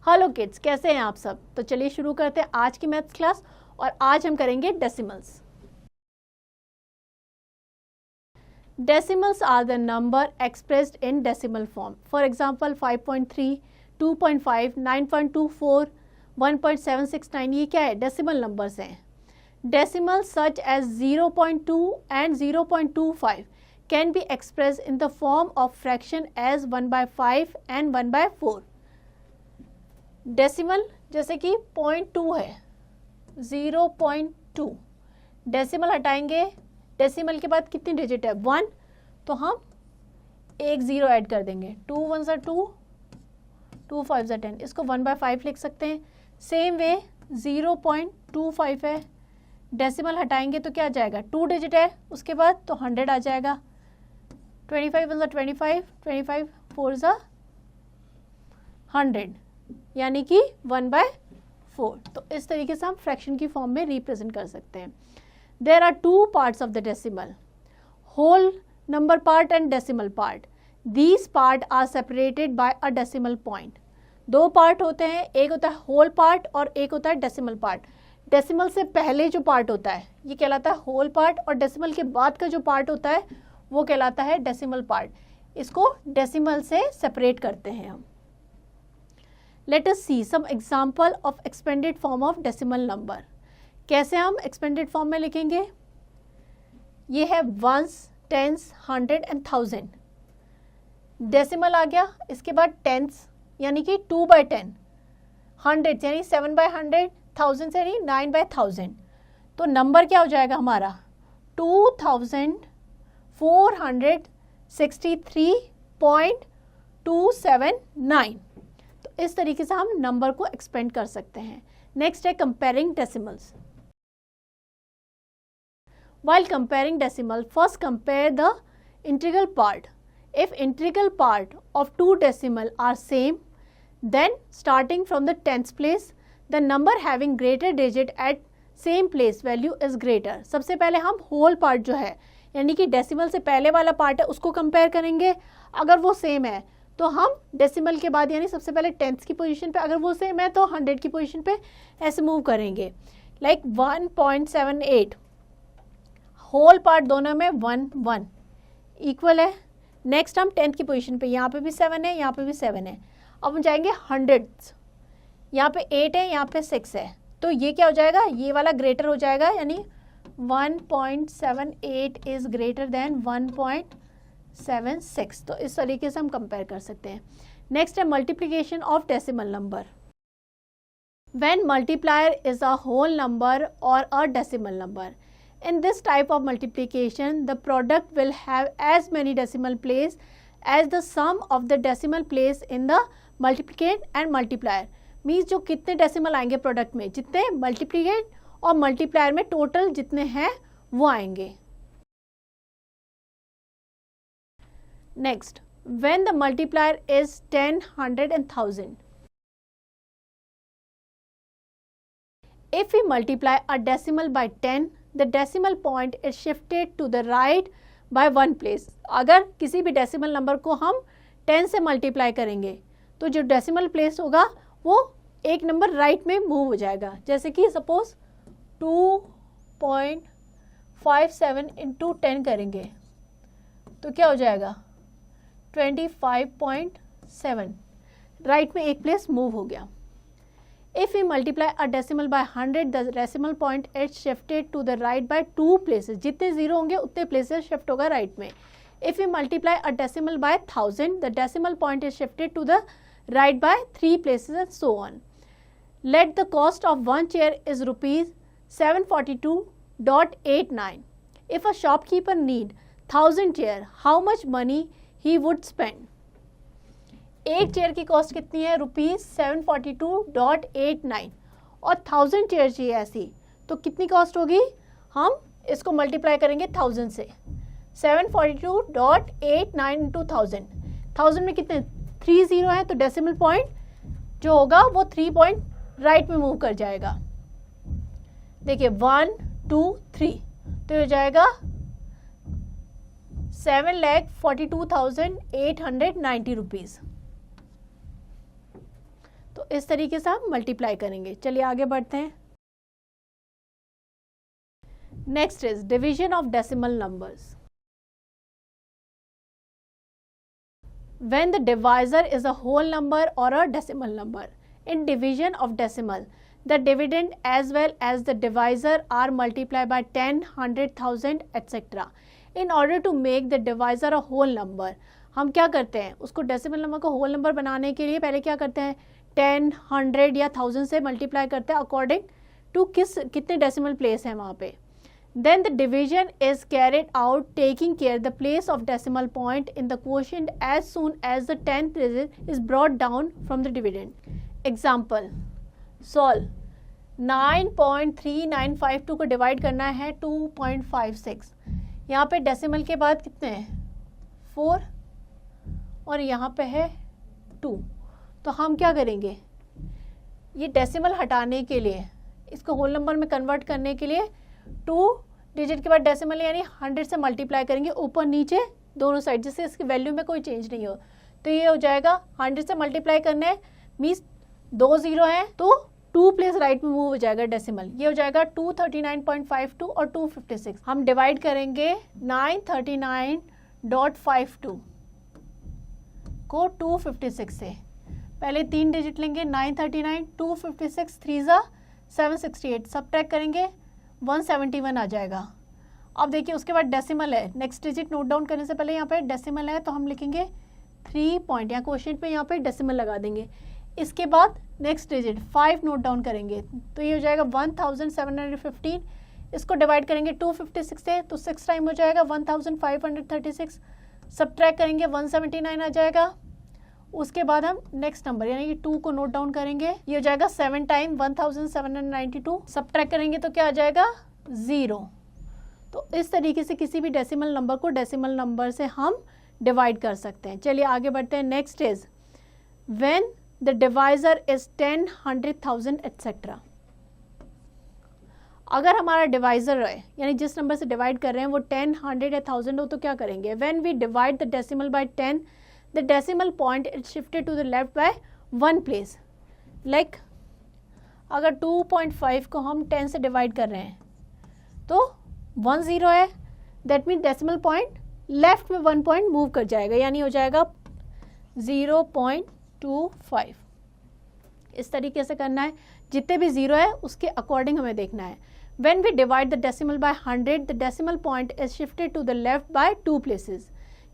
Hello kids, कैसे हैं आप सब। तो चलिए शुरू करते हैं आज की मैथ्स क्लास। और आज हम करेंगे decimals. Decimals are the number expressed in decimal form. For example 5.3, 2.5, 9.24, 1.769, ये क्या है? डेसिमल नंबर्स हैं। Decimals such as 0.2 and 0.25 can be express in the form of fraction as 1/5 and 1/4। Decimal जैसे कि 0.2 है, 0.2 डेसिमल हटाएंगे। डेसिमल के बाद कितनी डिजिट है? 1, तो हम एक ज़ीरो ऐड कर देंगे। 2 1 ज़ा 2, 2 5 ज़ा 10, इसको 1/5 लिख सकते हैं। सेम वे 0.25 है, डेसिमल हटाएंगे तो क्या आ जाएगा? 2 डिजिट है उसके बाद, तो 100 आ जाएगा। 25 1 ज़ा 25, 25 4 ज़ा 100, यानी कि 1/4। तो इस तरीके से हम फ्रैक्शन की फॉर्म में रिप्रेजेंट कर सकते हैं। There are two parts of the decimal, whole number part and decimal part. These part are separated by a decimal point. दो पार्ट होते हैं, एक होता है होल पार्ट और एक होता है डेसिमल पार्ट। डेसिमल से पहले जो पार्ट होता है ये कहलाता है होल पार्ट, और डेसिमल के बाद का जो पार्ट होता है वो कहलाता है डेसिमल पार्ट। इसको डेसिमल से सेपरेट करते हैं हम। Let us see some example of expanded form of decimal number। कैसे हम expanded form में लिखेंगे? ये है ones, tens, hundred and thousand। Decimal आ गया, इसके बाद टेंस यानी कि 2/10, हंड्रेड यानी 7/100, थाउजेंड यानी 9/1000। तो नंबर क्या हो जाएगा हमारा? 2463.279। इस तरीके से हम नंबर को एक्सपेंड कर सकते हैं। नेक्स्ट है comparing decimals. While comparing decimal, first compare the integral part. If integral part of two decimal are same, then starting from the tens place, the number having greater digit at same place value is greater। सबसे पहले हम whole part जो है यानी कि decimal से पहले वाला पार्ट है उसको कंपेयर करेंगे। अगर वो सेम है तो हम डेसिमल के बाद यानी सबसे पहले टेंथ्स की पोजीशन पे, अगर वो सेम है तो 100 की पोजीशन पे ऐसे मूव करेंगे। लाइक 1.78 होल पार्ट दोनों में 1 1 इक्वल है। नेक्स्ट हम टेंथ की पोजीशन पे, यहाँ पे भी 7 है, यहाँ पे भी 7 है। अब हम जाएंगे हंड्रेड्स, यहाँ पे 8 है, यहाँ पे 6 है, तो ये क्या हो जाएगा? ये वाला ग्रेटर हो जाएगा, यानी 1.78 इज ग्रेटर देन 1.76। तो इस तरीके से हम कंपेयर कर सकते हैं। नेक्स्ट है multiplication of decimal number. When multiplier is a whole number और a decimal number, in this type of multiplication the product will have as many decimal place as the sum of the decimal place in the multiplicand and multiplier। Means जो कितने decimal आएंगे product में, जितने मल्टीप्लिकेंड और multiplier में total जितने हैं वो आएंगे। Next, when the multiplier is 10, 100 and 1000, if we multiply a decimal by 10, the decimal point is shifted to the right by 1 place। अगर किसी भी डेसिमल नंबर को हम 10 से मल्टीप्लाई करेंगे तो जो डेसिमल प्लेस होगा वो एक नंबर राइट में मूव हो जाएगा। जैसे कि सपोज 2.57 इंटू 10 करेंगे तो क्या हो जाएगा? 25.7, राइट में एक प्लेस मूव हो गया। If we multiply a decimal by 100, the decimal point is shifted to the right by 2 places। जितने जीरो होंगे उतने प्लेसेस शिफ्ट होगा राइट में। If we multiply a decimal by 1000, the decimal point is shifted to the right by 3 places and so on। Let the cost of one chair is rupees 742.89। If a shopkeeper need 1000 chair, how much money he would spend? एक chair की cost कितनी है? ₹742.89, और 1000 chair चाहिए ऐसी, तो कितनी cost होगी? हम इसको मल्टीप्लाई करेंगे 1000 से। 742.89 इंटू 1000, 1000 में कितने 3 जीरो है, तो डेसिमल पॉइंट जो होगा वो 3 पॉइंट राइट में मूव कर जाएगा। देखिए 1 2 3, तो हो जाएगा 7,42,890 रुपीज़। तो तो इस तरीके से हम मल्टीप्लाई करेंगे। चलिए आगे बढ़ते हैं। Next is division of decimal numbers. When the divisor is a whole number or a decimal number. In division of decimal, the dividend as well as the divisor are multiplied by 10, 100,000 etc. In order to make the divisor a whole number, हम क्या करते हैं, उसको decimal number को whole number बनाने के लिए पहले क्या करते हैं, 10, 100 या 1000 से मल्टीप्लाई करते हैं अकॉर्डिंग टू कितने डेसिमल प्लेस हैं वहाँ पे. Then the division is carried out taking care the place of decimal point in the quotient as soon as the 10th digit is brought down from the dividend. Example, solve 9.3952 को divide करना है 2.56. यहाँ पे decimal के बाद कितने हैं, 4 और यहाँ पे है 2. तो हम क्या करेंगे, ये डेसिमल हटाने के लिए, इसको होल नंबर में कन्वर्ट करने के लिए 2 डिजिट के बाद डेसिमल यानी 100 से मल्टीप्लाई करेंगे ऊपर नीचे दोनों साइड, जिससे इसकी वैल्यू में कोई चेंज नहीं हो. तो ये हो जाएगा 100 से मल्टीप्लाई करने मीन्स 2 0 है तो 2 प्लेस राइट में मूव हो जाएगा डेसिमल. ये हो जाएगा 239.52 और 256. हम डिवाइड करेंगे 939.52 को 256 से. पहले 3 डिजिट लेंगे 939, 256, 3 768, सब्ट्रैक्ट करेंगे 171 आ जाएगा. अब देखिए उसके बाद डेसिमल है, नेक्स्ट डिजिट नोट डाउन करने से पहले यहाँ पे डेसिमल है तो हम लिखेंगे 3 पॉइंट, यहाँ क्वेश्चन पे यहाँ पे डेसिमल लगा देंगे. इसके बाद नेक्स्ट डिजिट 5 नोट डाउन करेंगे तो ये हो जाएगा 1715. इसको डिवाइड करेंगे 256 से तो 6 टाइम हो जाएगा 1536. सब्ट्रैक्ट करेंगे 179 आ जाएगा. उसके बाद हम नेक्स्ट नंबर यानी कि 2 को नोट डाउन करेंगे, ये हो जाएगा 7 टाइम 1792. सब्ट्रैक्ट करेंगे तो क्या आ जाएगा 0. तो इस तरीके से किसी भी डेसिमल नंबर को डेसिमल नंबर से हम डिवाइड कर सकते हैं. चलिए आगे बढ़ते हैं. Next is when the divisor is 10, 100,000 etcetera. अगर हमारा डिवाइजर है यानी जिस नंबर से डिवाइड कर रहे हैं वो 10, 100 या 1000 हो तो क्या करेंगे, when we divide the decimal by 10 the decimal point is shifted to the left by 1 place. Like अगर 2.5 को हम 10 से डिवाइड कर रहे हैं तो 1 0 है, that mean decimal point left में 1 पॉइंट मूव कर जाएगा यानी हो जाएगा 0.25. इस तरीके से करना है, जितने भी 0 है उसके अकॉर्डिंग हमें देखना है. When we divide the decimal by 100, the decimal point is shifted to the left by 2 places.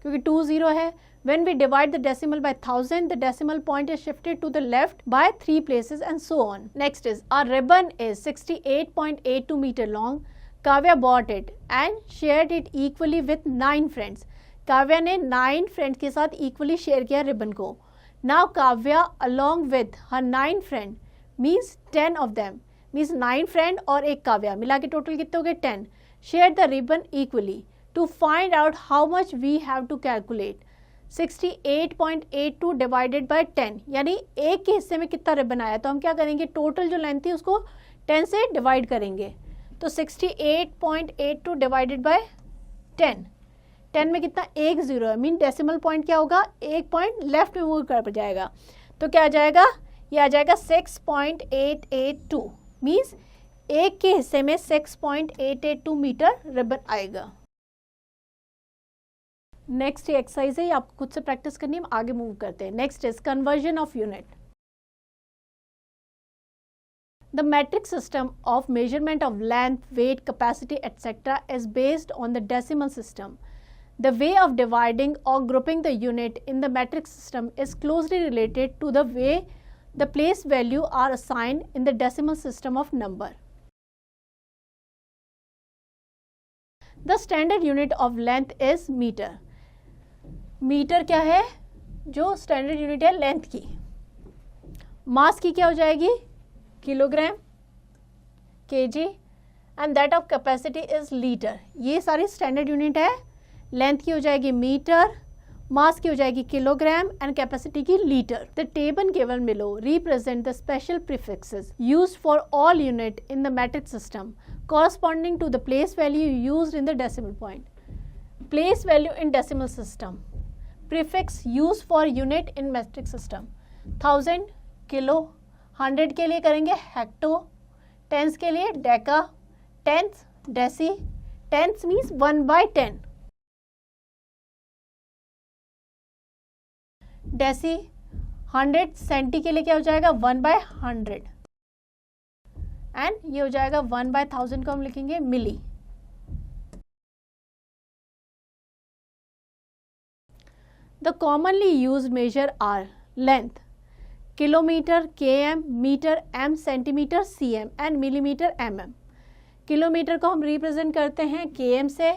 क्योंकि 2 0 है. When we divide the decimal by 1000, the decimal point is shifted to the left by 3 places and so on. Next is, our ribbon is 68.82 meter long. Kavya bought it and shared it equally with 9 friends. Kavya ने 9 friends के साथ equally share किया ribbon को. Now Kavya along with her 9 friend means 10 of them means 9 friend और एक काव्या मिला के total कितने हो गए 10. Share the ribbon equally. To find out how much we have to calculate 68.82 divided by 10 यानी एक के हिस्से में कितना रिबन आया. तो हम क्या करेंगे, टोटल जो लेंथ थी उसको 10 से डिवाइड करेंगे. तो 68.82 डिवाइडेड बाय 10 में कितना 1 0 है, मीन डेसिमल पॉइंट क्या होगा, एक पॉइंट लेफ्ट में मूव कर जाएगा. तो क्या आ जाएगा, ये आ जाएगा 6.882 मीन्स एक के हिस्से में 6.882 मीटर रिबन आएगा. नेक्स्ट ये एक्सरसाइज है, ये आपको खुद से प्रैक्टिस करनी है. हम आगे मूव करते हैं. Next is conversion of unit. The metric system of measurement of length, weight, capacity etcetera is based on the decimal system. The way of dividing और grouping the unit in the metric system is closely related to the way the place value are assigned in the decimal system of number. The standard unit of length is meter. Meter क्या है, जो standard unit है length की. मास की क्या हो जाएगी, kilogram, KG, and that of capacity is litre. ये सारी स्टैंडर्ड यूनिट है. लेंथ की हो जाएगी मीटर, मास की हो जाएगी किलोग्राम एंड कैपेसिटी की litre. The table given below represent the special prefixes used for all unit in the metric system corresponding to the place value used in the decimal point. Place value in decimal system. Prefix used for unit in metric system. 1000, kilo, 100 के लिए करेंगे hecto, tens के लिए deka, tens deci, tens means 1/10, deci 100, centi के लिए क्या हो जाएगा 1/100, एंड ये हो जाएगा 1/1000 को हम लिखेंगे milli. The commonly use measure are length kilometer, km, meter, m, centimeter, cm and millimeter, mm। Kilometer को हम रिप्रेजेंट करते हैं km से,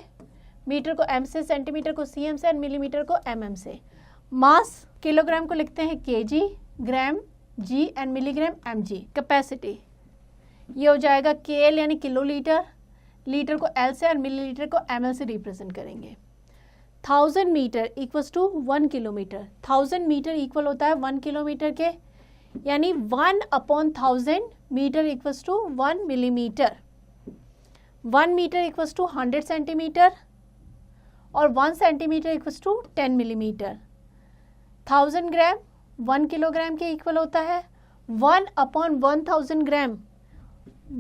मीटर को m से, सेंटीमीटर को cm से एंड मिलीमीटर को mm से। मास किलोग्राम को लिखते हैं kg, gram g and milligram mg। Capacity ये हो जाएगा kl यानी किलोलीटर, लीटर को l से और मिलीलीटर को ml से रिप्रेजेंट करेंगे। 1000 metre equals to 1 kilometre, 1000 metre equal होता है 1 किलोमीटर के, यानी 1/1000 metre equals to 1 millimetre. 1 metre equals to 100 centimetre और 1 centimetre equals to 10 millimetre. 1000 gram 1 kilogram के इक्वल होता है, 1/1000 gram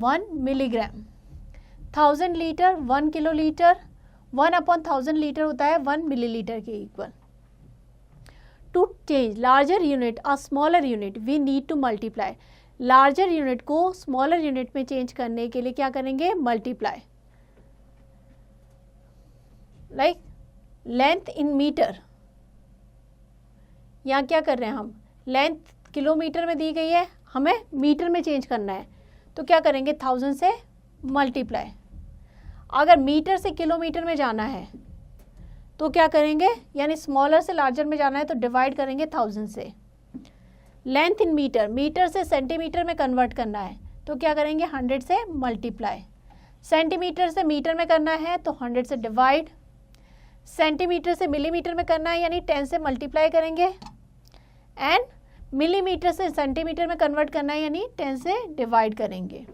1 milligram. 1000 litre 1 kilolitre, 1/1000 litre होता है 1 मिलीलीटर के equal. To change larger unit और smaller unit we need to multiply. Larger unit को smaller unit में चेंज करने के लिए क्या करेंगे, multiply. Like length in metre, यहाँ क्या कर रहे हैं हम, लेंथ किलोमीटर में दी गई है, हमें मीटर में चेंज करना है, तो क्या करेंगे 1000 से मल्टीप्लाई। अगर मीटर से किलोमीटर में जाना है तो क्या करेंगे, यानी स्मॉलर से लार्जर में जाना है तो डिवाइड करेंगे 1000 से। लेंथ इन मीटर, मीटर से सेंटीमीटर में कन्वर्ट करना है तो क्या करेंगे 100 से मल्टीप्लाई। सेंटीमीटर से मीटर में करना है तो 100 से डिवाइड। सेंटीमीटर से मिलीमीटर में करना है यानी 10 से मल्टीप्लाई करेंगे, एंड मिलीमीटर से सेंटीमीटर में कन्वर्ट करना है यानी 10 से डिवाइड करेंगे।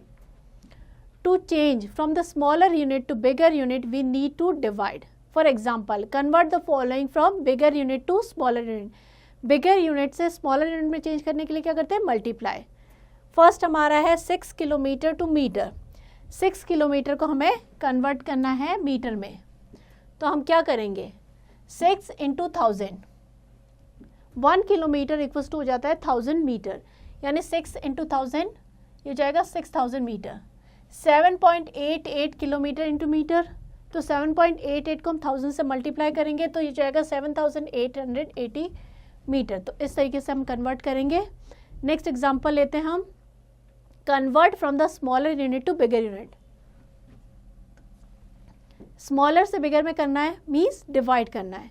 To change from the smaller unit to bigger unit, we need to divide. For example, convert the following from bigger unit to smaller unit. Bigger unit से smaller unit में change करने के लिए क्या करते हैं, multiply. First हमारा है 6 किलोमीटर टू मीटर। 6 किलोमीटर को हमें convert करना है मीटर में, तो हम क्या करेंगे 6 into 1000। 1 किलोमीटर इक्वल्स टू हो जाता है 1000 मीटर, यानी 6 into 1000 ये हो जाएगा 6000 मीटर। 7.88 किलोमीटर इंटू मीटर, तो 7.88 को हम 1000 से मल्टीप्लाई करेंगे तो ये जाएगा 7880 मीटर। तो इस तरीके से हम कन्वर्ट करेंगे। नेक्स्ट एग्जांपल लेते हैं हम, convert from the smaller unit to bigger unit. Smaller से बिगर में करना है मीन्स डिवाइड करना है।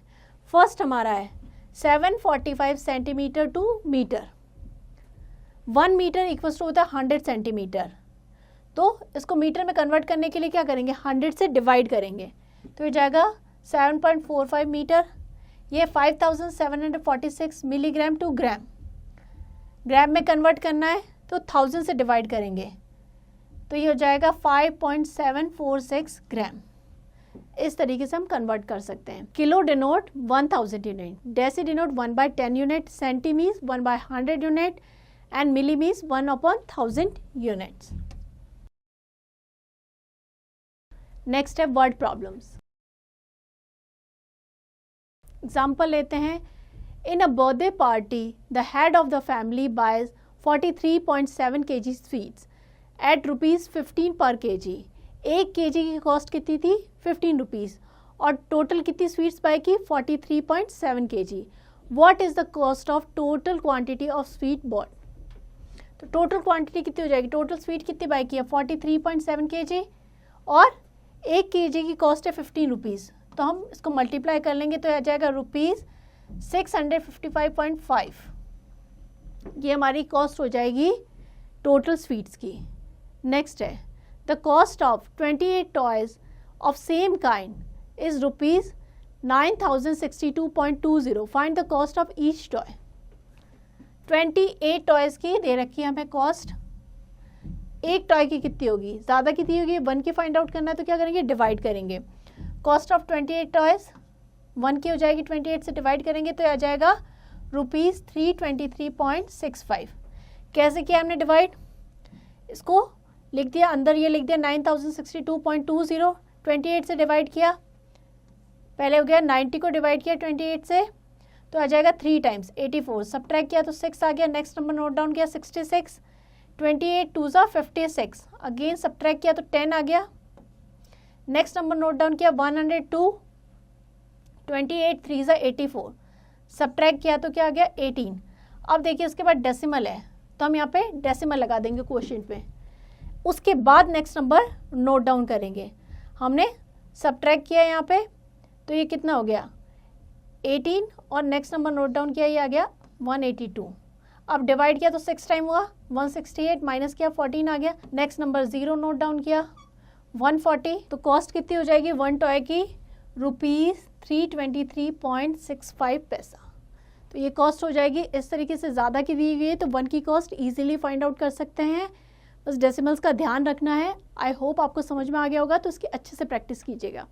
फर्स्ट हमारा है 745 centimetre to metre. 1 metre equals to होता है 100 सेंटीमीटर, तो इसको मीटर में कन्वर्ट करने के लिए क्या करेंगे 100 से डिवाइड करेंगे, तो ये जाएगा 7.45 मीटर। ये 5746 मिलीग्राम टू ग्राम, ग्राम में कन्वर्ट करना है तो 1000 से डिवाइड करेंगे, तो ये हो जाएगा 5.746 ग्राम। इस तरीके से हम कन्वर्ट कर सकते हैं। Kilo denote 1000 unit, deci denote 1/10 unit, centi means 1/100 unit and milli means 1/1000 units. Next है वर्ड प्रॉब्लम्स। एग्जाम्पल लेते हैं, in a birthday party the head of the family buys 43.7 kg sweets at ₹15 पर kg। 1 kg की cost कितनी थी 15 rupees और total कितनी sweets bye की 43.7 kg। What is the cost of total quantity of sweet bought. तो total quantity कितनी हो जाएगी, टोटल स्वीट कितनी बाय की है 43.7 kg और 1 kg की कॉस्ट है 15 रुपीज़, तो हम इसको मल्टीप्लाई कर लेंगे तो आ जाएगा ₹655.5। ये हमारी कॉस्ट हो जाएगी टोटल स्वीट्स की। नेक्स्ट है, the cost of 28 toys of same kind is ₹9062.20। Find the cost of each toy. 28 toys की दे रखी है हमें कॉस्ट, एक टॉय की कितनी होगी, ज़्यादा कितनी होगी 1 की फाइंड आउट करना है तो क्या करेंगे डिवाइड करेंगे। कॉस्ट ऑफ 28 टॉयज़ 1 की हो जाएगी, 28 से डिवाइड करेंगे तो आ जाएगा ₹323.65। कैसे किया हमने डिवाइड, इसको लिख दिया अंदर, ये लिख दिया 9062.20, 28 से डिवाइड किया, पहले हो गया 90 को डिवाइड किया 28 से तो आ जाएगा 3 टाइम्स 84, सब्ट्रैक्ट किया तो 6 आ गया, नेक्स्ट नंबर नोट डाउन किया 66, 28 2 ज़ा 56, अगेन सब्ट्रैक्ट किया तो 10 आ गया, नेक्स्ट नंबर नोट डाउन किया 102, 28 3 ज़ा 84, सब्ट्रैक्ट किया तो क्या आ गया 18। अब देखिए उसके बाद डेसिमल है तो हम यहाँ पे डेसिमल लगा देंगे क्वोशिएंट में, उसके बाद नेक्स्ट नंबर नोट डाउन करेंगे। हमने सब्ट्रैक्ट किया यहाँ पे तो ये कितना हो गया 18 और नेक्स्ट नंबर नोट डाउन किया, ये आ गया 182। अब डिवाइड किया तो 6 टाइम हुआ 168, माइनस किया 14 आ गया, नेक्स्ट नंबर 0 नोट डाउन किया 140, तो कॉस्ट कितनी हो जाएगी 1 टॉय की ₹323.65 पैसा। तो ये कॉस्ट हो जाएगी। इस तरीके से ज़्यादा की दी गई है तो 1 की कॉस्ट ईजिली फाइंड आउट कर सकते हैं, बस डेसिमल्स का ध्यान रखना है। आई होप आपको समझ में आ गया होगा, तो इसकी अच्छे से प्रैक्टिस कीजिएगा।